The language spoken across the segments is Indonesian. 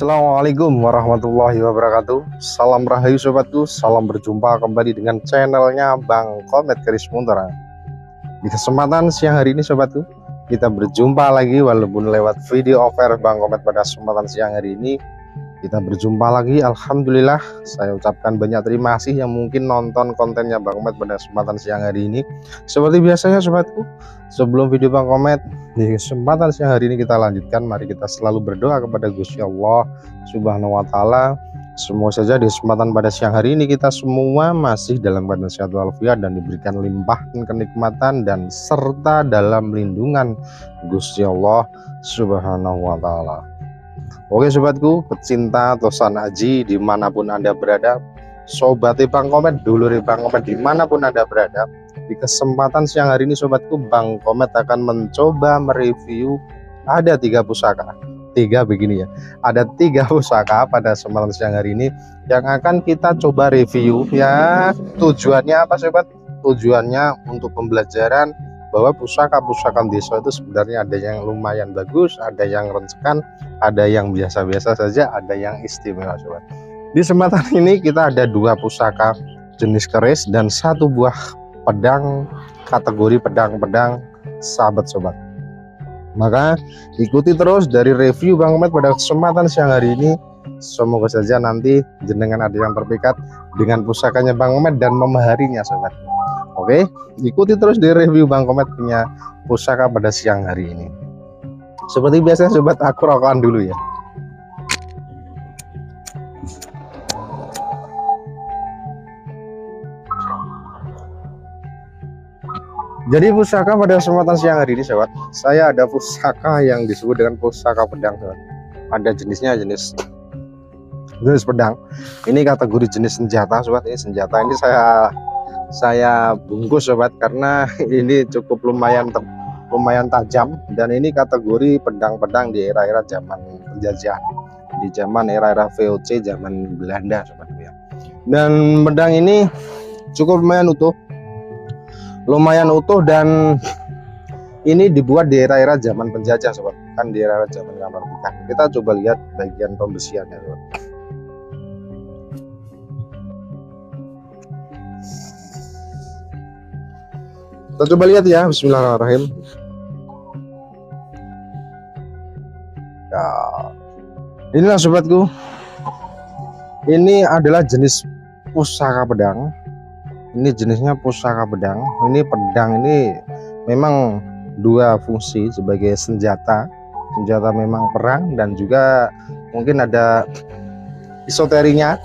Assalamualaikum warahmatullahi wabarakatuh. Salam rahayu sobatku, salam berjumpa kembali dengan channelnya Bang Komet Keris Muntara. Di kesempatan siang hari ini sobatku, kita berjumpa lagi walaupun lewat video offer Bang Komet pada kesempatan siang hari ini. Kita berjumpa lagi, alhamdulillah. Saya ucapkan banyak terima kasih yang mungkin nonton kontennya Bang Komet pada kesempatan siang hari ini. Seperti biasanya sobatku, sebelum video Bang Komet, di kesempatan siang hari ini kita lanjutkan. Mari kita selalu berdoa kepada Gusti Allah Subhanahu wa Ta'ala. Semua saja di kesempatan pada siang hari ini kita semua masih dalam keadaan sehat walafiat dan diberikan limpahan kenikmatan dan serta dalam lindungan Gusti Allah Subhanahu wa Ta'ala. Oke sobatku, pecinta Tosan Haji dimanapun Anda berada, sobat Bang Komet, dulur Bang Komet dimanapun Anda berada, di kesempatan siang hari ini sobatku, Bang Komet akan mencoba mereview ada 3 pusaka. Ada 3 pusaka pada kesempatan siang hari ini yang akan kita coba review ya. Tujuannya apa sobat? Tujuannya untuk pembelajaran bahwa pusaka-pusaka desa itu sebenarnya ada yang lumayan bagus, ada yang rencekan, ada yang biasa-biasa saja, ada yang istimewa sobat. Di kesempatan ini kita ada 2 pusaka jenis keris dan 1 buah pedang kategori pedang-pedang sahabat sobat. Maka ikuti terus dari review Bang Komet pada kesempatan siang hari ini. Semoga saja nanti jenengan ada yang terpikat dengan pusakanya Bang Komet dan memaharinya sobat. Oke, ikuti terus di review Bang Komet punya pusaka pada siang hari ini. Seperti biasa sobat, aku rokokan dulu ya. Jadi pusaka pada kesempatan siang hari ini sobat, saya ada pusaka yang disebut dengan pusaka pedang sobat. Ada jenisnya jenis pedang. Ini kategori jenis senjata sobat. Ini senjata ini saya bungkus sobat karena ini cukup lumayan tajam, dan ini kategori pedang-pedang di era-era zaman penjajahan, di zaman era-era VOC zaman Belanda sobat ya. Dan pedang ini cukup lumayan utuh dan ini dibuat di era-era zaman penjajah sobat, bukan di era zaman kemerdekaan. Kita coba lihat bagian pembesiannya sobat. Kita coba lihat ya, bismillahirrahmanirrahim. Ya, inilah sobatku, ini adalah jenis pusaka pedang. Ini jenisnya pusaka pedang. Ini pedang ini memang 2 fungsi sebagai senjata memang perang, dan juga mungkin ada esoterinya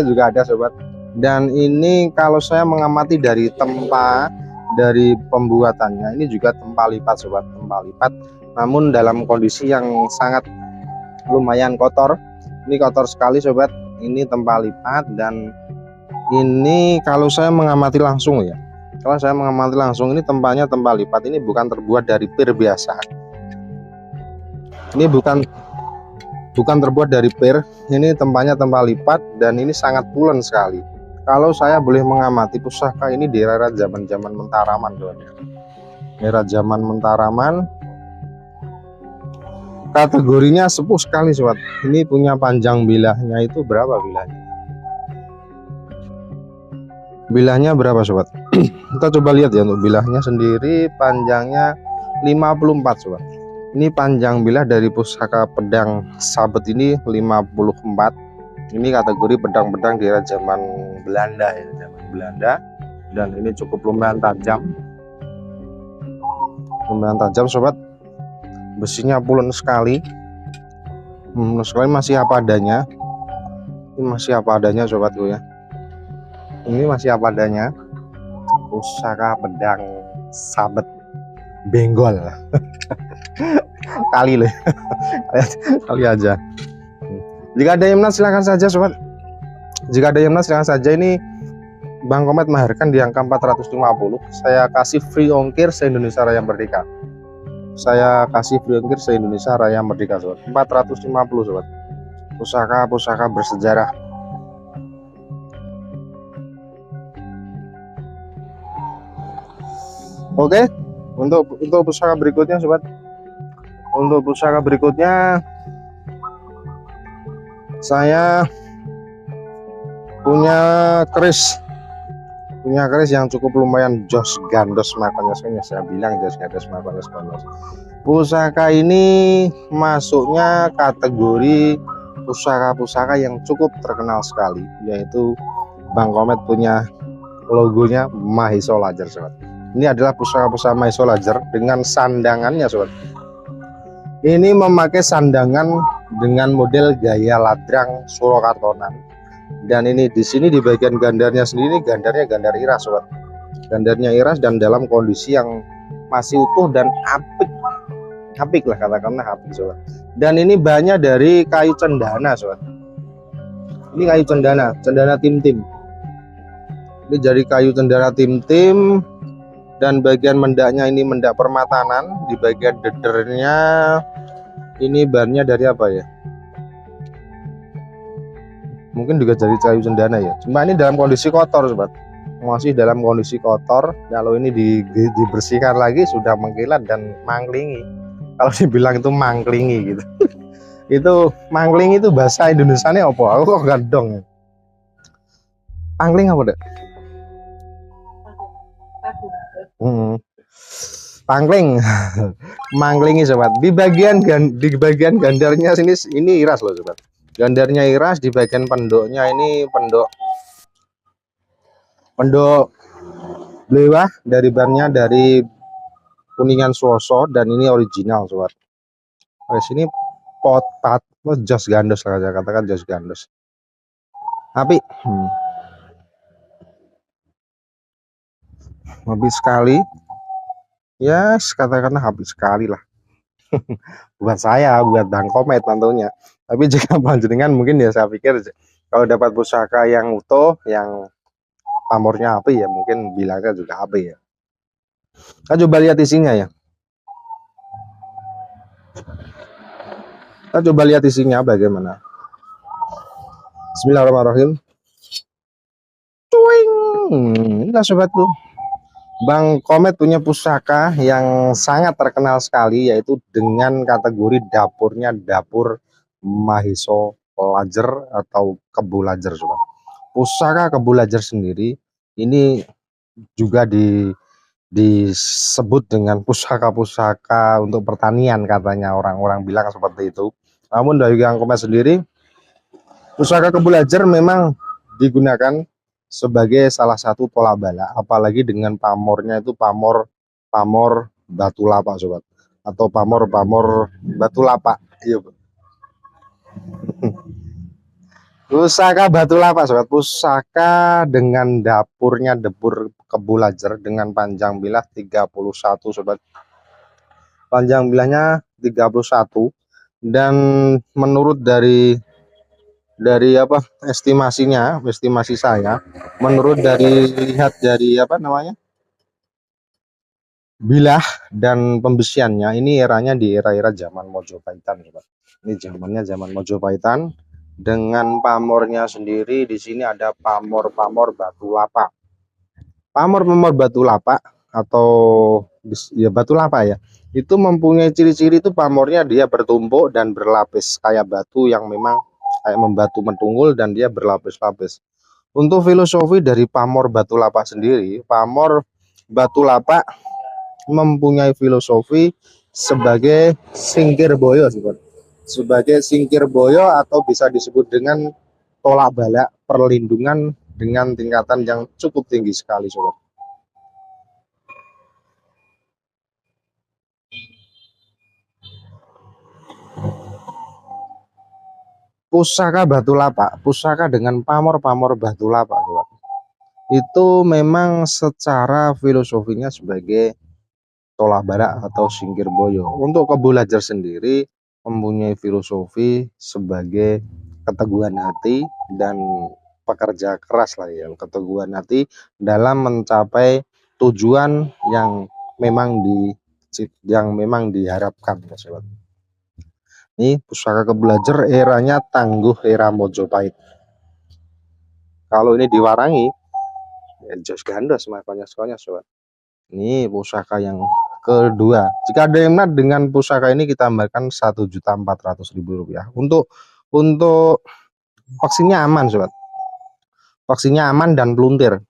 juga ada sobat. Dan ini kalau saya mengamati dari dari pembuatannya, ini juga tempa lipat sobat, tempa lipat, namun dalam kondisi yang sangat lumayan kotor. Ini kotor sekali sobat, ini tempa lipat. Dan ini kalau saya mengamati langsung ya, ini tempanya tempa lipat, ini bukan terbuat dari pir biasa, ini bukan terbuat dari pir, ini tempanya tempa lipat, dan ini sangat pulen sekali. Kalau saya boleh mengamati pusaka ini di era zaman Mentaraman sobat. Era zaman Mentaraman, kategorinya sepuh sekali sobat. Ini punya panjang bilahnya itu berapa bilahnya? Bilahnya berapa sobat? Kita coba lihat ya, untuk bilahnya sendiri panjangnya 54 sobat. Ini panjang bilah dari pusaka pedang sabet ini 54. Ini kategori pedang-pedang di era zaman Belanda ya, dan ini cukup lumayan tajam sobat. Besinya pulen sekali, masih apa adanya. Ini masih apa adanya sobatku ya. Ini masih apa adanya, pusaka pedang sabet benggol. kali aja. Jika ada yang minat silahkan saja sobat. Ini Bang Komet maharkan di angka 450. Saya kasih free ongkir se-Indonesia Raya Merdeka. Sobat. 450 sobat. Pusaka bersejarah. Oke, untuk pusaka berikutnya sobat. Untuk pusaka berikutnya Saya punya keris yang cukup lumayan jos gandos, makanya saya bilang jos gandos, makanya gandos. Pusaka ini masuknya kategori pusaka-pusaka yang cukup terkenal sekali, yaitu Bang Komet punya logonya Mahesa Lajar, sobat. Ini adalah pusaka-pusaka Mahesa Lajar dengan sandangannya, sobat. Ini memakai sandangan dengan model gaya ladrang Surakartonan. Dan ini di sini di bagian gandarnya sendiri, gandarnya gandar iras, sobat. Gandarnya iras dan dalam kondisi yang masih utuh dan apik lah, katakanlah apik, sobat. Dan ini bahannya dari kayu cendana, sobat. Ini kayu cendana tim-tim. Ini dari kayu cendana tim-tim, dan bagian mendaknya ini mendak permatanan. Di bagian dedernya ini bahannya dari apa ya? Mungkin juga dari kayu cendana ya. Cuma ini dalam kondisi kotor, sobat. Masih dalam kondisi kotor. Kalau ini dibersihkan lagi sudah mengkilat dan mangklingi. Kalau dibilang itu mangklingi gitu. Itu mangkling itu bahasa Indonesianya apa? Aku kok gadong ya. Mangkling apa, Dek? Pangling. Mangklingi, sobat. Di bagian gandarnya sini ini iras loh, sobat. Gandarnya iras, di bagian pendoknya ini pendok blewah, dari bannya dari Kuningan Suwoso, dan ini original, sobat. Di sini pot jos gandos lah, saya katakan jos gandos. Api habis sekali. Ya, katakanlah habis sekali lah. Buat saya, buat Bang Komet tentunya. Tapi jika panjenengan mungkin ya saya pikir kalau dapat pusaka yang utuh, yang pamornya api ya, mungkin bilangnya juga api ya. Kita coba lihat isinya ya. Kita coba lihat isinya bagaimana. Bismillahirrahmanirrahim. Cuing. Inilah sobatku. Bang Komet punya pusaka yang sangat terkenal sekali, yaitu dengan kategori dapurnya dapur Mahesa Lajar atau Kebu Lajar, sobat. Pusaka Kebu Lajar sendiri ini juga disebut dengan pusaka-pusaka untuk pertanian, katanya orang-orang bilang seperti itu. Namun dari Bang Komet sendiri, pusaka Kebu Lajar memang digunakan sebagai salah satu tolak bala, apalagi dengan pamornya itu pamor batu lapak, sobat, atau pamor batu lapak. Iya, pusaka batu lapak, sobat. Pusaka dengan dapurnya dapur Kebu Lajar dengan panjang bilah 31, sobat. Panjang bilahnya 31, dan menurut dari estimasi saya, menurut dari lihat dari bilah dan pembesiannya, ini eranya di era zaman Mojopahitan, sobat. Ini zamannya zaman Mojopahitan. Dengan pamornya sendiri, di sini ada pamor batu lapak. Pamor batu lapak atau ya batu lapak ya, itu mempunyai ciri-ciri itu pamornya dia bertumpuk dan berlapis kayak batu yang memang kayak membatu mentunggul, dan dia berlapis-lapis. Untuk filosofi dari pamor batu lapak sendiri, pamor batu lapak mempunyai filosofi sebagai singkir boyo, sebagai singkir boyo, atau bisa disebut dengan tolak bala perlindungan dengan tingkatan yang cukup tinggi sekali, sobat. Pusaka batu lapak, pusaka dengan pamor batu lapak, sobat, itu memang secara filosofinya sebagai tolak bala atau singkir boyo. Untuk Kebu Lajar sendiri mempunyai filosofi sebagai keteguhan hati dan pekerja keras lah ya, keteguhan hati dalam mencapai tujuan yang memang diharapkan, ya, sobat. Ini pusaka Kebu Lajar eranya tangguh era Mojopahit. Kalau ini diwarangi ya jos gandos, makanya sobat. Ini pusaka yang kedua. Jika ada yang minat dengan pusaka ini, kita tambahkan Rp1.400.000. Untuk Vaksinnya aman sobat, vaksinnya aman dan peluntir.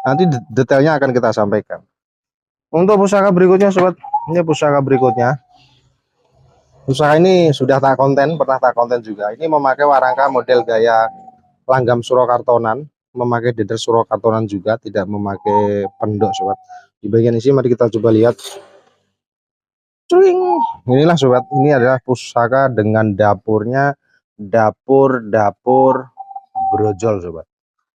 Nanti detailnya akan kita sampaikan. Untuk pusaka berikutnya sobat, ini pusaka berikutnya. Pusaka ini sudah tak konten, pernah tak konten juga. Ini memakai warangka model gaya langgam Surakartonan, memakai deder Surakartonan juga, tidak memakai pendok sobat. Di bagian isi mari kita coba lihat. Cuing. Inilah sobat, ini adalah pusaka dengan dapurnya, dapur brojol sobat.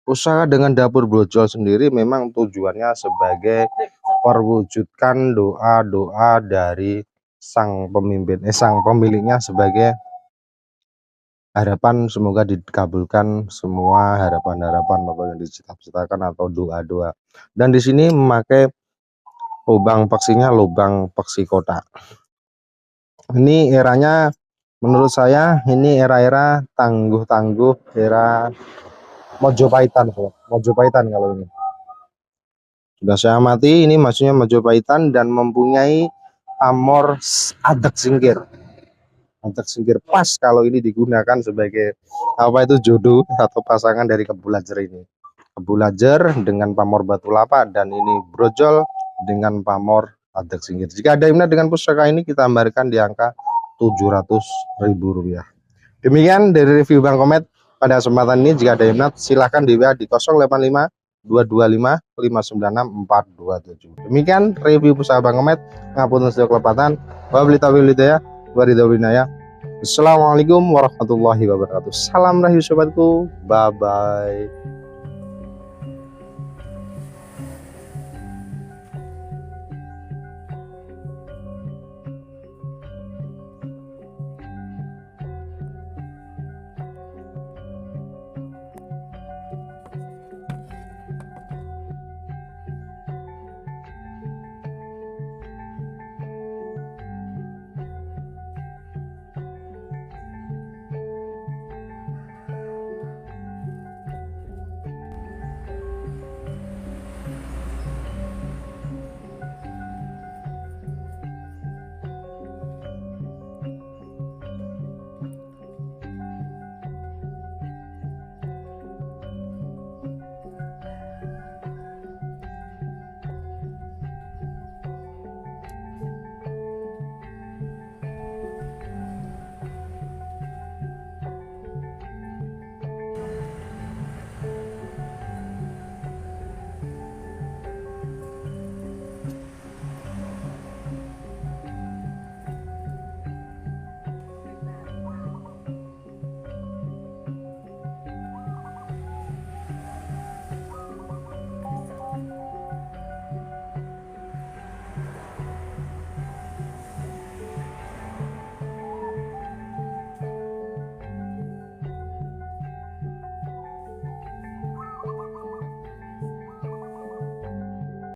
Pusaka dengan dapur brojol sendiri memang tujuannya sebagai perwujudkan doa-doa dari sang pemimpin, sang pemiliknya, sebagai harapan semoga dikabulkan semua harapan-harapan yang dicita-citakan atau doa-doa. Dan di sini memakai lubang peksinya lubang peksi kotak. Ini eranya menurut saya ini era-era tangguh-tangguh, era Mojopahitan, Mojopahitan kalau ini. Sudah saya amati, ini maksudnya Mojopahitan dan mempunyai pamor adak singkir. Adak singkir pas kalau ini digunakan sebagai apa itu jodoh atau pasangan dari kebulajer ini. Kebulajer dengan pamor batu lapa dan ini brojol dengan pamor adak singkir. Jika ada yang minat dengan pusaka ini kita gambarkan di angka Rp700.000. Demikian dari review Bang Komet pada kesempatan ini. Jika ada yang minat silahkan di WA di 085 225 596 427. Demikian review pusaka Bang Komet. Ngapunten sedaya kelepatan. Wabillahi taufiq walhidayah. Assalamualaikum warahmatullahi wabarakatuh. Salam rahayu sobatku. Bye bye.